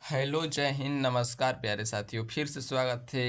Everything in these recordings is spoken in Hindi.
हेलो, जय हिंद, नमस्कार प्यारे साथियों। फिर से स्वागत है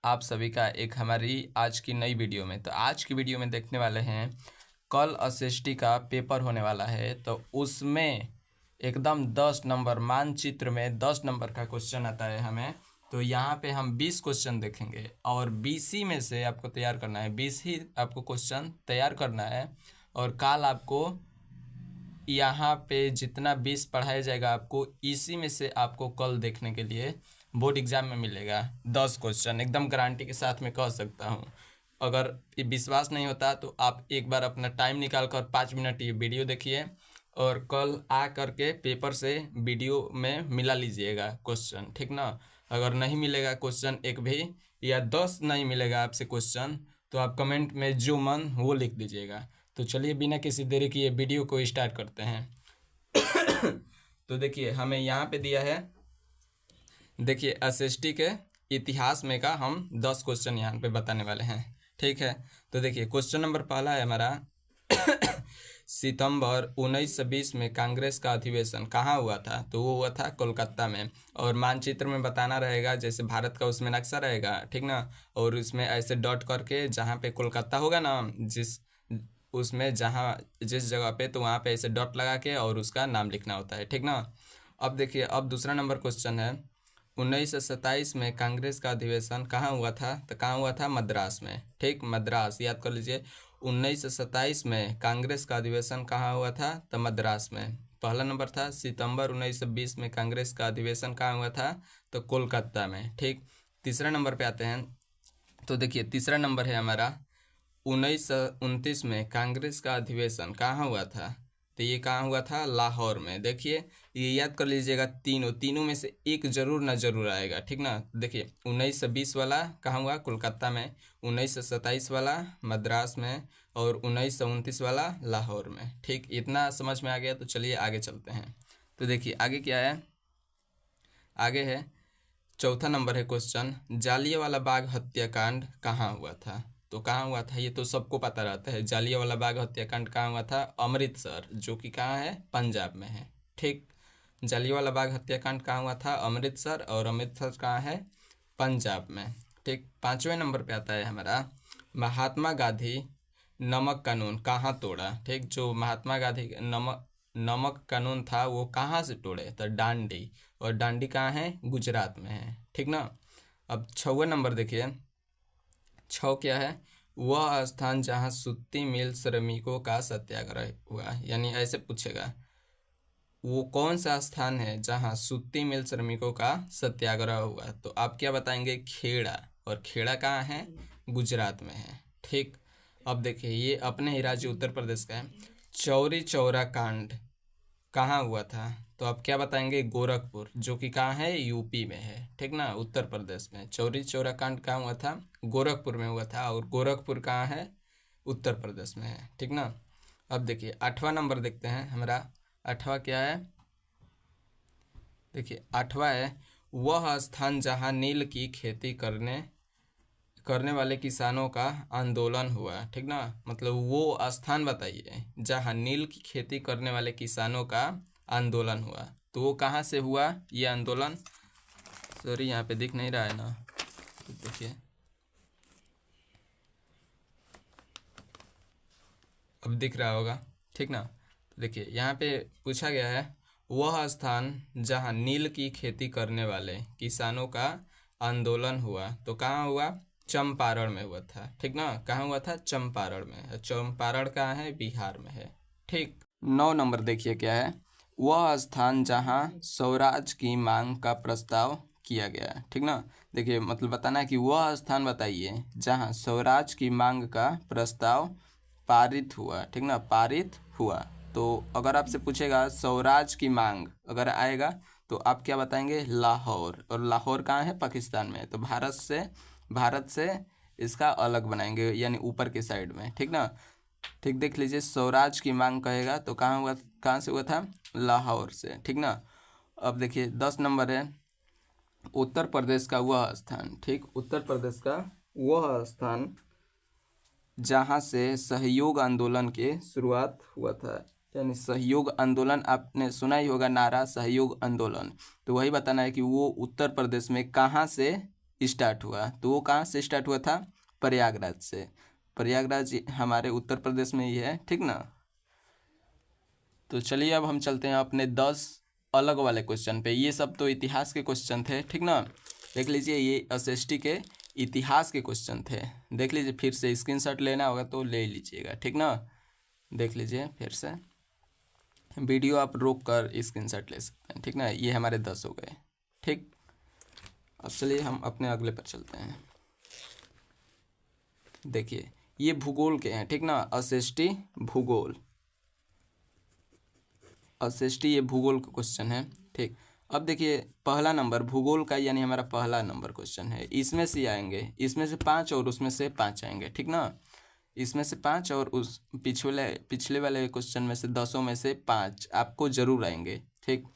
आप सभी का एक हमारी आज की नई वीडियो में। तो आज की वीडियो में देखने वाले हैं, कल एसएसटी का पेपर होने वाला है। तो उसमें एकदम 10 नंबर मानचित्र में 10 नंबर का क्वेश्चन आता है हमें। तो यहाँ पे हम 20 क्वेश्चन देखेंगे और 20 ही में से आपको तैयार करना है, 20 ही आपको क्वेश्चन तैयार करना है। और कल आपको यहाँ पे जितना 20 पढ़ाया जाएगा आपको, इसी में से आपको कल देखने के लिए बोर्ड एग्जाम में मिलेगा 10 क्वेश्चन, एकदम गारंटी के साथ में कह सकता हूँ। अगर ये विश्वास नहीं होता तो आप एक बार अपना टाइम निकाल कर 5 मिनट ये वीडियो देखिए और कल आ करके पेपर से वीडियो में मिला लीजिएगा क्वेश्चन, ठीक ना। अगर नहीं मिलेगा क्वेश्चन एक भी या 10 नहीं मिलेगा आपसे क्वेश्चन, तो आप कमेंट में जो मन वो लिख दीजिएगा। तो चलिए बिना किसी देरी किए वीडियो को स्टार्ट करते हैं। तो देखिए हमें यहाँ पे दिया है, देखिए एसएसटी के इतिहास में का हम 10 क्वेश्चन यहाँ पे बताने वाले हैं, ठीक है। तो देखिए क्वेश्चन नंबर पहला है हमारा सितंबर 1920 में कांग्रेस का अधिवेशन कहाँ हुआ था? तो वो हुआ था कोलकाता में। और मानचित्र में बताना रहेगा, जैसे भारत का उसमें नक्शा रहेगा, ठीक ना। और उसमें ऐसे डॉट करके जहाँ पे कोलकाता होगा ना, जिस उसमें जहाँ जिस जगह पे, तो वहाँ पे ऐसे डॉट लगा के और उसका नाम लिखना होता है, ठीक ना। अब देखिए, अब दूसरा नंबर क्वेश्चन है, 1927 में कांग्रेस का अधिवेशन कहाँ हुआ था? तो कहाँ हुआ था? मद्रास में, ठीक, मद्रास याद कर लीजिए। 1927 में कांग्रेस का अधिवेशन कहाँ हुआ था? तो मद्रास में। पहला नंबर था सितंबर 1920 में कांग्रेस का अधिवेशन कहाँ हुआ था? तो कोलकाता में, ठीक। तीसरा नंबर पे आते हैं। तो देखिए तीसरा नंबर है हमारा, 1929 में कांग्रेस का अधिवेशन कहाँ हुआ था? तो ये कहाँ हुआ था? लाहौर में। देखिए ये याद कर लीजिएगा, तीनों तीनों में से एक जरूर ना जरूर आएगा, ठीक ना। देखिए 1920 वाला कहाँ हुआ? कोलकाता में। 1927 वाला मद्रास में। और 1929 वाला लाहौर में, ठीक। इतना समझ में आ गया। तो चलिए आगे चलते हैं। तो देखिए आगे क्या है, आगे है चौथा नंबर है क्वेश्चन, जालियांवाला बाग हत्याकांड कहाँ हुआ था? तो कहाँ हुआ था? ये तो सबको पता रहता है, जालियांवाला बाग हत्याकांड कहाँ हुआ था? अमृतसर, जो कि कहाँ है? पंजाब में है, ठीक। जालियांवाला बाग हत्याकांड कहाँ हुआ था? अमृतसर, और अमृतसर कहाँ है? पंजाब में, ठीक। पाँचवें नंबर पे आता है हमारा, महात्मा गांधी नमक कानून कहाँ तोड़ा? ठीक, जो महात्मा गांधी नमक नमक कानून था वो कहाँ से तोड़े? तो डांडी, और डांडी कहाँ है? गुजरात में है, ठीक ना। अब छठवां नंबर देखिए, छः क्या है? वह स्थान जहाँ सूती मिल श्रमिकों का सत्याग्रह हुआ, यानी ऐसे पूछेगा, वो कौन सा स्थान है जहाँ सूती मिल श्रमिकों का सत्याग्रह हुआ? तो आप क्या बताएंगे? खेड़ा, और खेड़ा कहाँ है? गुजरात में है, ठीक। अब देखिए ये अपने ही राज्य उत्तर प्रदेश का है, चौरी चौरा कांड कहाँ हुआ था? तो आप क्या बताएंगे? गोरखपुर, जो कि कहाँ है? यूपी में है, ठीक ना, उत्तर प्रदेश में। चौरी चौरा कांड कहाँ हुआ था? गोरखपुर में हुआ था, और गोरखपुर कहाँ है? उत्तर प्रदेश में है, ठीक ना। अब देखिए आठवां नंबर देखते हैं हमारा, आठवां क्या है? देखिए आठवां है, वह स्थान जहाँ नील की खेती करने करने वाले किसानों का आंदोलन हुआ, ठीक ना। मतलब वो स्थान बताइए जहाँ नील की खेती करने वाले किसानों का आंदोलन हुआ। तो वो कहाँ से हुआ ये आंदोलन? सॉरी यहाँ पे दिख नहीं रहा है ना, तो देखिए अब दिख रहा होगा, ठीक ना। तो देखिए यहाँ पे पूछा गया है, वह स्थान जहाँ नील की खेती करने वाले किसानों का आंदोलन हुआ, तो कहाँ हुआ? चंपारण में हुआ था, ठीक ना। कहाँ हुआ था? चंपारण में। चंपारण कहाँ है? बिहार में है, ठीक। 9 नंबर देखिए क्या है, वह स्थान जहाँ स्वराज की मांग का प्रस्ताव किया गया, ठीक ना। देखिए मतलब बताना है कि वह स्थान बताइए जहाँ स्वराज की मांग का प्रस्ताव पारित हुआ, ठीक ना, पारित हुआ। तो अगर आपसे पूछेगा स्वराज की मांग अगर आएगा, तो आप क्या बताएंगे? लाहौर, और लाहौर कहाँ है? पाकिस्तान में। तो भारत से इसका अलग बनाएंगे, यानी ऊपर के साइड में, ठीक ना। ठीक, देख लीजिए स्वराज की मांग कहेगा तो कहाँ हुआ, कहाँ से हुआ था? लाहौर से, ठीक ना। अब देखिए 10 नंबर है, उत्तर प्रदेश का वह स्थान, ठीक, उत्तर प्रदेश का वह स्थान जहाँ से सहयोग आंदोलन के शुरुआत हुआ था, यानी सहयोग आंदोलन, आपने सुना ही होगा नारा सहयोग आंदोलन। तो वही बताना है कि वो उत्तर प्रदेश में कहाँ से स्टार्ट हुआ। तो वो कहाँ से स्टार्ट हुआ था? प्रयागराज से। प्रयागराज हमारे उत्तर प्रदेश में ही है, ठीक ना। तो चलिए अब हम चलते हैं अपने 10 अलग वाले क्वेश्चन पे। ये सब तो इतिहास के क्वेश्चन थे, ठीक ना। देख लीजिए ये एसएसटी के इतिहास के क्वेश्चन थे। देख लीजिए, फिर से स्क्रीनशॉट लेना होगा तो ले लीजिएगा, ठीक ना। देख लीजिए फिर से, वीडियो आप रोक कर स्क्रीनशॉट ले सकते हैं, ठीक ना। ये हमारे 10 हो गए, ठीक। अब चलिए हम अपने अगले पर चलते हैं। देखिए ये भूगोल के हैं, ठीक ना। एसएसटी भूगोल, एसएसटी ये भूगोल का क्वेश्चन है, ठीक। अब देखिए पहला नंबर भूगोल का, यानी हमारा पहला नंबर क्वेश्चन है। इसमें से आएंगे, इसमें से 5 और उसमें से 5 आएंगे, ठीक ना। इसमें से 5 और उस पिछले वाले क्वेश्चन में से 10 में से 5 आपको जरूर आएंगे, ठीक।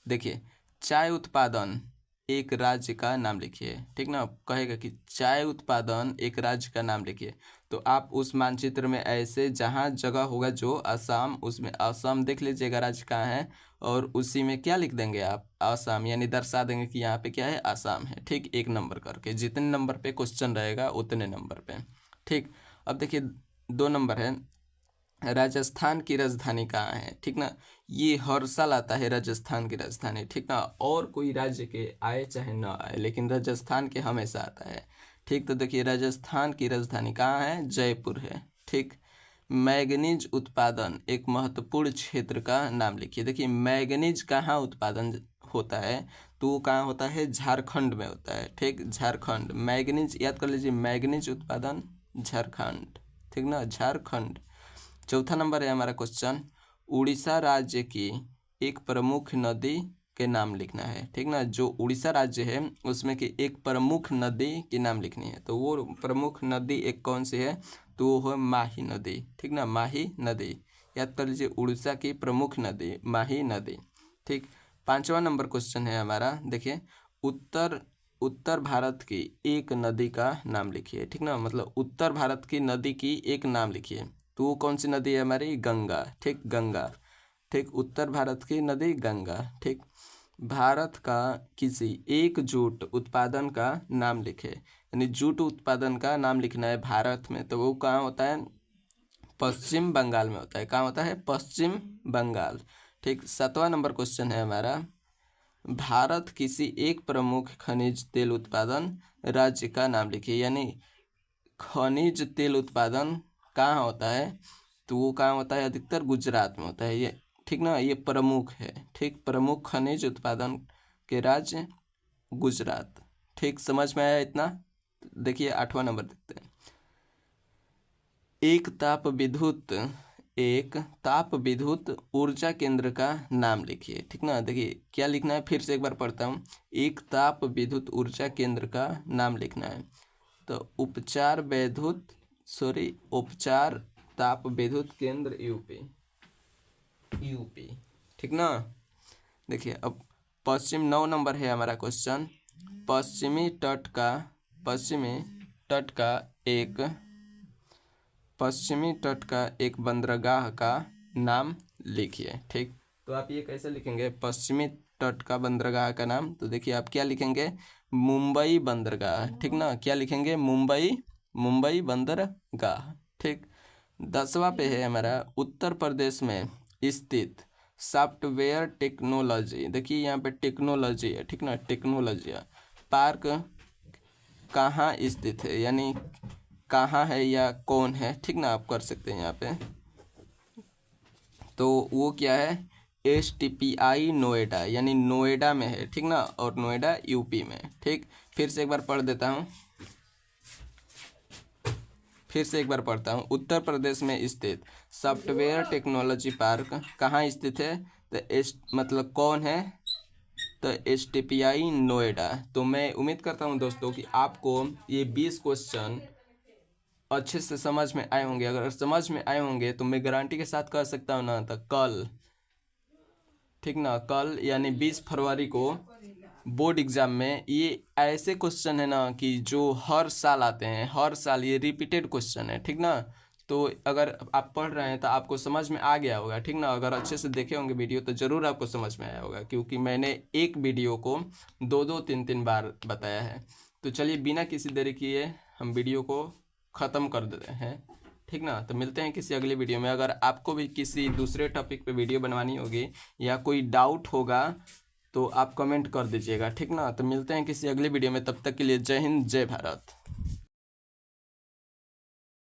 देखिए चाय उत्पादन एक राज्य का नाम लिखिए, ठीक ना। कहेगा कि चाय उत्पादन एक राज्य का नाम लिखिए, तो आप उस मानचित्र में ऐसे जहाँ जगह होगा जो असम, उसमें असम देख लीजिएगा राज्य कहाँ है, और उसी में क्या लिख देंगे आप? असम, यानी दर्शा देंगे कि यहाँ पे क्या है? असम है, ठीक। 1 नंबर करके, जितने नंबर पे क्वेश्चन रहेगा उतने नंबर पे, ठीक। अब देखिए 2 नंबर है, राजस्थान की राजधानी कहाँ है, ठीक ना। ये हर साल आता है राजस्थान की राजधानी, ठीक ना। और कोई राज्य के आए चाहे ना आए, लेकिन राजस्थान के हमेशा आता है, ठीक। तो देखिए राजस्थान की राजधानी कहाँ है? जयपुर है, ठीक। मैंगनीज उत्पादन एक महत्वपूर्ण क्षेत्र का नाम लिखिए। देखिए मैंगनीज कहाँ उत्पादन होता है? तो वो कहाँ होता है? झारखंड में होता है, ठीक। झारखंड, मैंगनीज याद कर लीजिए, मैंगनीज उत्पादन झारखंड, ठीक ना, झारखंड। चौथा नंबर है हमारा क्वेश्चन, उड़ीसा राज्य की एक प्रमुख नदी के नाम लिखना है, ठीक ना। जो उड़ीसा राज्य है उसमें की एक प्रमुख नदी के नाम लिखनी है। तो वो प्रमुख नदी एक कौन सी है? तो वो है माही नदी, ठीक ना, माही नदी। याद कर लीजिए उड़ीसा की प्रमुख नदी माही नदी, ठीक। 5वां नंबर क्वेश्चन है हमारा, देखिए उत्तर भारत की एक नदी का नाम लिखिए, ठीक ना। मतलब उत्तर भारत की नदी की एक नाम लिखिए। तो वो कौन सी नदी है हमारी? गंगा, ठीक, गंगा, ठीक। उत्तर भारत की नदी गंगा, ठीक। भारत का किसी एक जूट उत्पादन का नाम लिखे, यानी जूट उत्पादन का नाम लिखना है भारत में, तो वो कहाँ होता है? पश्चिम बंगाल में होता है। कहाँ होता है? पश्चिम बंगाल, ठीक। 7वां नंबर क्वेश्चन है हमारा, भारत किसी एक प्रमुख खनिज तेल उत्पादन राज्य का नाम लिखिए, यानी खनिज तेल उत्पादन कहाँ होता है? तो वो कहाँ होता है? अधिकतर गुजरात में होता है ये, ठीक ना। ये प्रमुख है, ठीक। प्रमुख खनिज उत्पादन के राज्य गुजरात, ठीक। समझ में आया इतना? देखिए 8वां नंबर देखते हैं, एक ताप विद्युत ऊर्जा केंद्र का नाम लिखिए, ठीक ना। देखिए क्या लिखना है, फिर से एक बार पढ़ता हूँ, एक ताप विद्युत ऊर्जा केंद्र का नाम लिखना है। तो उपचार ताप विद्युत केंद्र यूपी, ठीक ना। देखिए अब 9 नंबर है हमारा क्वेश्चन, पश्चिमी तट का एक बंदरगाह का नाम लिखिए, ठीक। तो आप ये कैसे लिखेंगे? पश्चिमी तट का बंदरगाह का नाम, तो देखिए आप क्या लिखेंगे? मुंबई बंदरगाह, ठीक ना। क्या लिखेंगे? मुंबई बंदरगाह, ठीक। 10वां पे है हमारा, उत्तर प्रदेश में स्थित सॉफ्टवेयर टेक्नोलॉजी, देखिए यहाँ पे टेक्नोलॉजी है, ठीक ना, टेक्नोलॉजी पार्क कहाँ स्थित है, यानी कहाँ है या कौन है, ठीक ना, आप कर सकते हैं यहाँ पे। तो वो क्या है? STPI नोएडा, यानी नोएडा में है, ठीक ना, और नोएडा यूपी में, ठीक। फिर से एक बार पढ़ता हूँ, उत्तर प्रदेश में स्थित सॉफ्टवेयर टेक्नोलॉजी पार्क कहाँ स्थित है? तो मतलब कौन है? तो STPI नोएडा। तो मैं उम्मीद करता हूँ दोस्तों कि आपको ये 20 क्वेश्चन अच्छे से समझ में आए होंगे। अगर समझ में आए होंगे तो मैं गारंटी के साथ कह सकता हूँ ना, तो कल, ठीक ना, कल यानी 20 फरवरी को बोर्ड एग्जाम में ये ऐसे क्वेश्चन है ना कि जो हर साल आते हैं, हर साल ये रिपीटेड क्वेश्चन है, ठीक ना। तो अगर आप पढ़ रहे हैं तो आपको समझ में आ गया होगा, ठीक ना। अगर अच्छे से देखे होंगे वीडियो तो ज़रूर आपको समझ में आया होगा, क्योंकि मैंने एक वीडियो को 2-2 3-3 बार बताया है। तो चलिए बिना किसी देरी किए हम वीडियो को ख़त्म कर देते हैं, ठीक ना। तो मिलते हैं किसी अगली वीडियो में। अगर आपको भी किसी दूसरे टॉपिक पे वीडियो बनवानी होगी या कोई डाउट होगा तो आप कमेंट कर दीजिएगा, ठीक ना। तो मिलते हैं किसी अगली वीडियो में, तब तक के लिए जय हिंद जय भारत।